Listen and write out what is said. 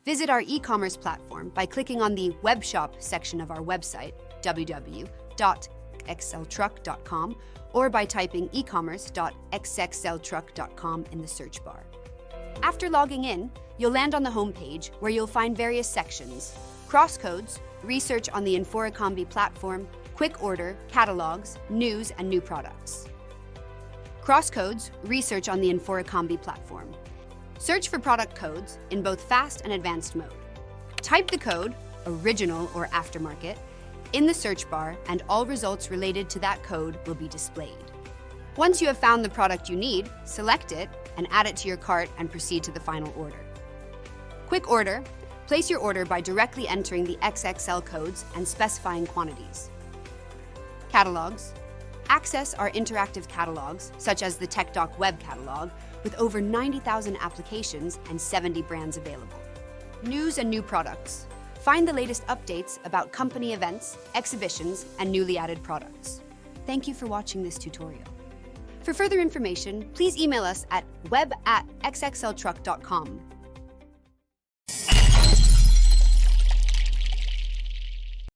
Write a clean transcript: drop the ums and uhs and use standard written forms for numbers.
Visit our e-commerce platform by clicking on the Web Shop section of our website, www.xxltruck.com, or by typing ecommerce.xxltruck.com in the search bar. After logging in, you'll land on the homepage where you'll find various sections: crosscodes, research on the Inforicombi platform, quick order, catalogs, news, and new products. Crosscodes, research on the Inforicombi platform. Search for product codes in both fast and advanced mode. Type the code, original or aftermarket, in the search bar, and all results related to that code will be displayed. Once you have found the product you need, select it and add it to your cart and proceed to the final order. Quick order, place your order by directly entering the XXL codes and specifying quantities. Catalogs. Access our interactive catalogs, such as the TechDoc web catalog, with over 90,000 applications and 70 brands available. News and new products. Find the latest updates about company events, exhibitions, and newly added products. Thank you for watching this tutorial. For further information, please email us at web@xxltruck.com.